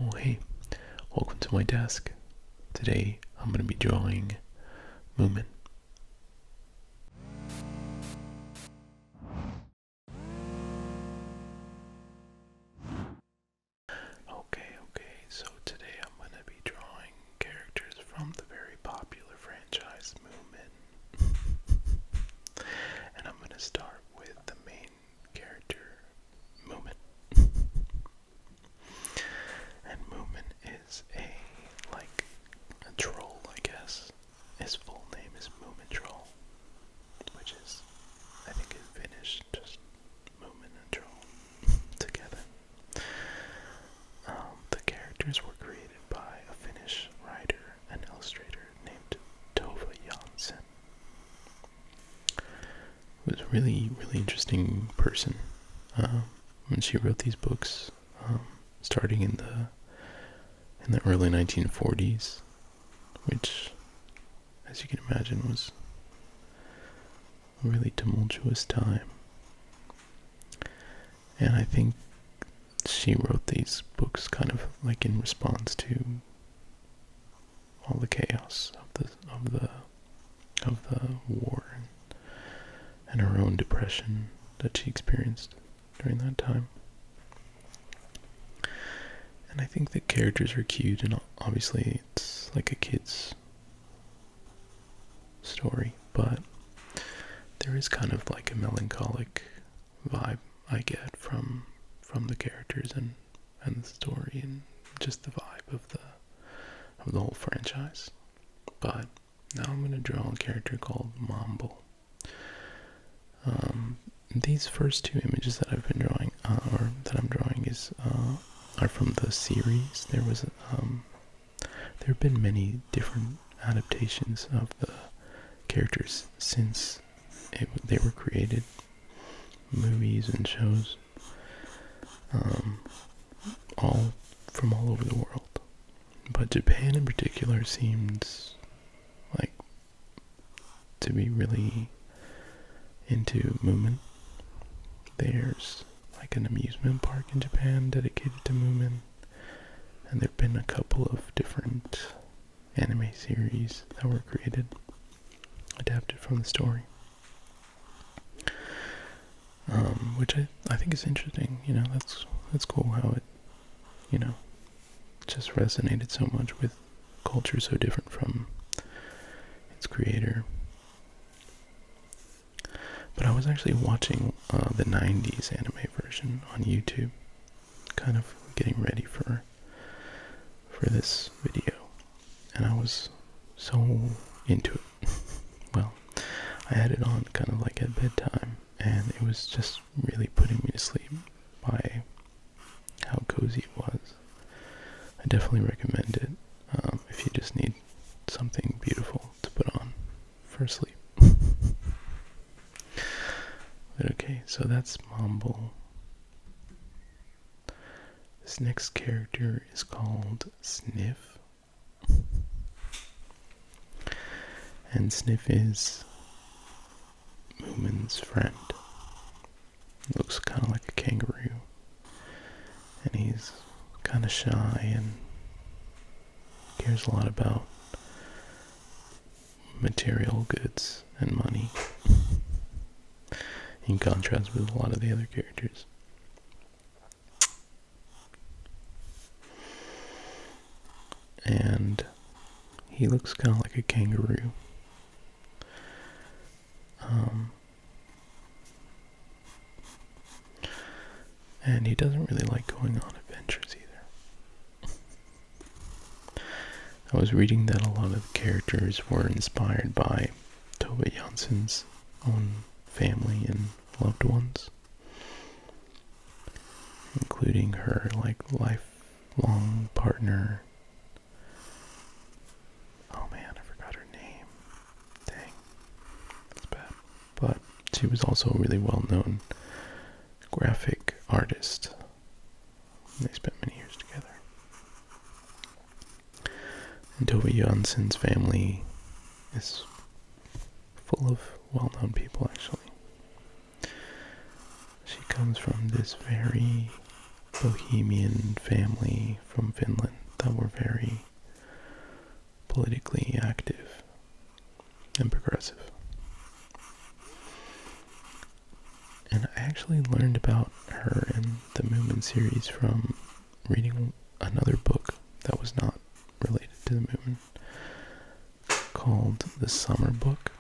Oh hey, welcome to my desk. Today I'm going to be drawing Moomin. Okay, so today I'm going to be drawing characters from the very popular franchise Moomin. And I'm going to start with the main character, Moomin. And Moomin is a troll, I guess. His full name is Moomin Troll, which is, I think, in Finnish, just Moomin and Troll together. The characters were created by a Finnish writer and illustrator named Tove Jansson, who was a really interesting person. When she wrote these books, starting in the early 1940s, which, as you can imagine, was a really tumultuous time. And I think she wrote these books kind of like in response to all the chaos of the war and her own depression that she experienced during that time. And I think the characters are cute, and obviously it's like a kid's story, but there is kind of like a melancholic vibe I get from the characters and the story, and just the vibe of the whole franchise. But now I'm going to draw a character called Mumble. These first two images that I've been drawing, or that I'm drawing, are from the series. There have been many different adaptations of the characters since they were created, movies and shows, all from all over the world. But Japan in particular seems like to be really into Moomin. There's like an amusement park in Japan dedicated to Moomin, and there have been a couple of different anime series that were created, adapted from the story, which I think is interesting. That's cool how it, just resonated so much with culture so different from its creator. But I was actually watching the 90s anime version on YouTube, kind of getting ready for this video, and I was so into it. Well, I had it on kind of like at bedtime, and it was just really putting me to sleep by how cozy it was. I definitely recommend it if you just need something beautiful to put on for sleep. But okay, so that's Mumble. This next character is called Sniff. And Sniff is Moomin's friend. Looks kind of like a kangaroo. And he's kind of shy and cares a lot about material goods and money, in contrast with a lot of the other characters. And he looks kind of like a kangaroo. And he doesn't really like going on adventures either. I was reading that a lot of the characters were inspired by Tove Jansson's own family and loved ones, including her lifelong partner. Oh man, I forgot her name. Dang, that's bad. But she was also a really well-known graphic artist. They spent many years together. And Tove Jansson's family is full of well-known people, actually. She comes from this very bohemian family from Finland that were very politically active and progressive. And I actually learned about her in the Moomin series from reading another book that was not related to the Moomin, called The Summer Book.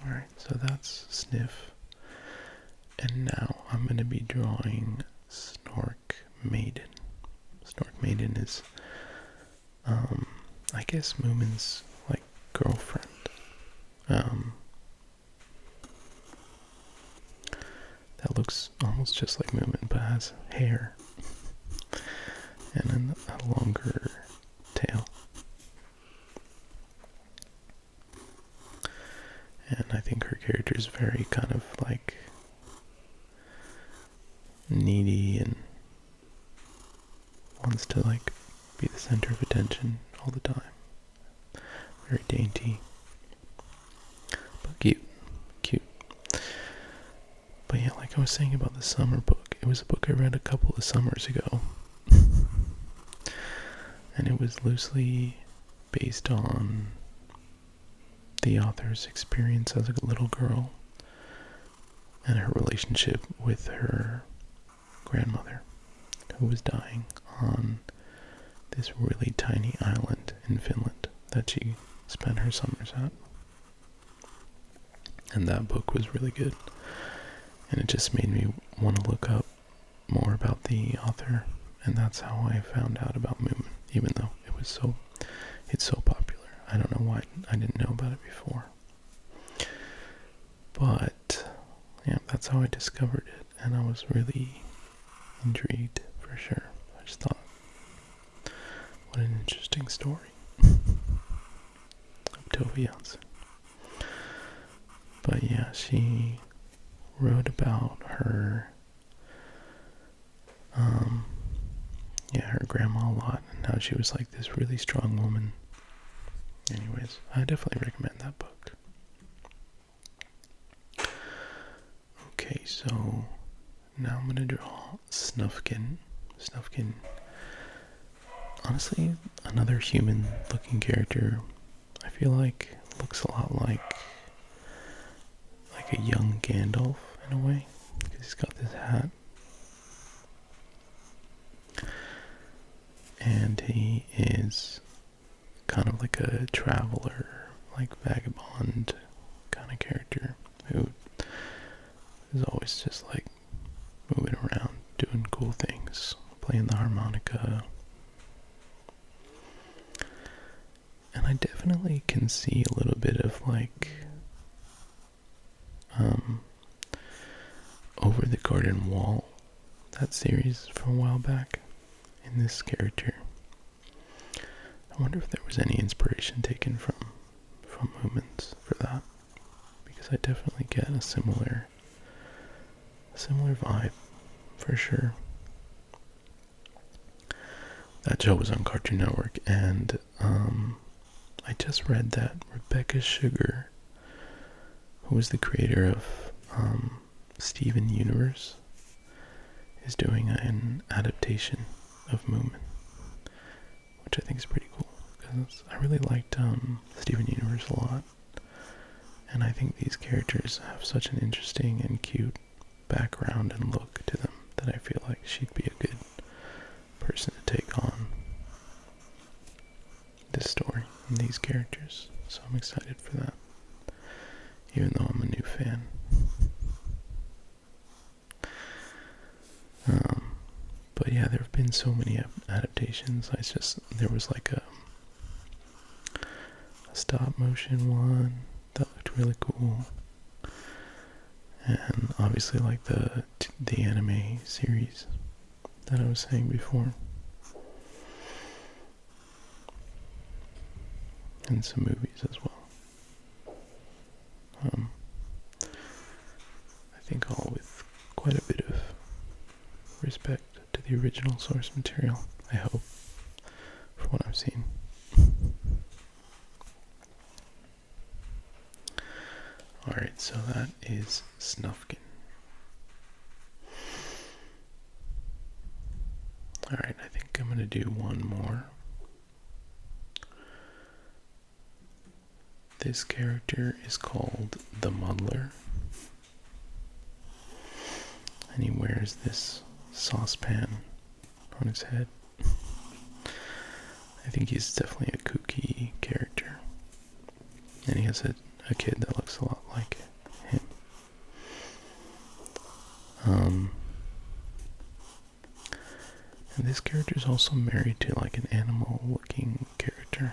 Alright, so that's Sniff. And now I'm going to be drawing Snark Maiden. Snark Maiden is, I guess, Moomin's, like, girlfriend. That looks almost just like Moomin, but has hair. And a longer tail. And I think her character is very kind of, like, needy and wants to, like, be the center of attention all the time. Very dainty. But cute. But yeah, like I was saying about the summer book, it was a book I read a couple of summers ago. And it was loosely based on the author's experience as a little girl and her relationship with her grandmother, who was dying on this really tiny island in Finland that she spent her summers at. And that book was really good. And it just made me want to look up more about the author. And that's how I found out about Moomin, even though it's so popular. I don't know why I didn't know about it before. But, yeah, that's how I discovered it. And I was really intrigued, for sure. I just thought, what an interesting story. Tove Jansson. But yeah, she wrote about her, her grandma a lot, and how she was like this really strong woman. Anyways, I definitely recommend that book. Okay, so now I'm gonna draw Snuffkin. Snuffkin, honestly, another human-looking character. I feel like looks a lot like a young Gandalf in a way, because he's got this hat. And he is kind of like a traveler, like vagabond kind of character who is always just like moving around, doing cool things, playing the harmonica. And I definitely can see a little bit of like Over the Garden Wall, that series from a while back, in this character. I wonder if there was any inspiration taken from Moomins for that, because I definitely get a similar vibe, for sure. That show was on Cartoon Network, and I just read that Rebecca Sugar, who was the creator of Steven Universe, is doing an adaptation of Moomin, which I think is pretty cool, because I really liked Steven Universe a lot, and I think these characters have such an interesting and cute background and look to them that I feel like she'd be a good person to take on this story and these characters, so I'm excited for that, even though I'm a new fan. But yeah, there have been so many adaptations. There was like a stop motion one that looked really cool, and obviously like the anime series that I was saying before, and some movies as well. I think all with quite a bit of respect to the original source material, I hope, for what I've seen. Alright, so that is Snuffkin. Alright, I think I'm gonna do one more. This character is called the Muddler. And he wears this saucepan on his head. I think he's definitely a kooky character. And he has a kid that looks a lot like him. And this character is also married to like an animal-looking character,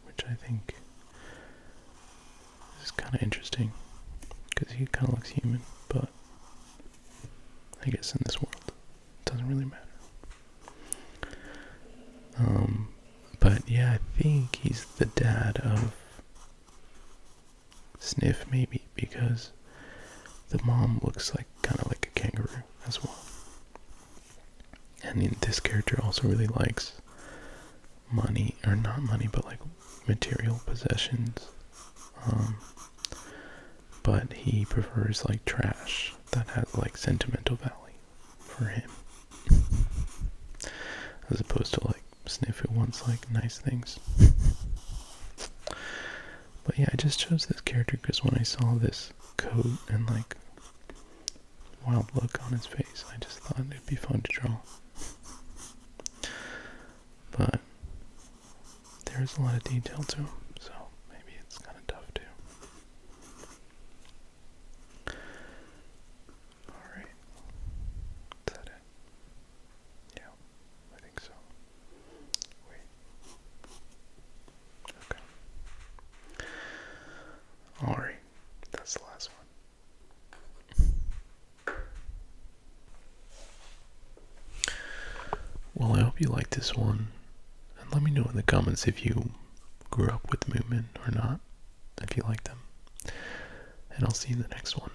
which I think is kind of interesting, because he kind of looks human, but I guess in this world, it doesn't really matter. But yeah, I think he's the dad of Sniff, maybe, because the mom looks like kind of like a kangaroo as well. And this character also really likes money, or not money, but like material possessions. But he prefers like trash that has like sentimental value for him, as opposed to like Sniff, who wants like nice things. But yeah, I just chose this character because when I saw this coat and like wild look on his face, I just thought it'd be fun to draw. But there's a lot of detail to him, so maybe it's kind of tough too. Alright. Is that it? Yeah, I think so. Wait. Okay. Alright, that's the last one. Well, I hope you liked this one. And let me know in the comments if you grew up with Moomin or not, if you like them. And I'll see you in the next one.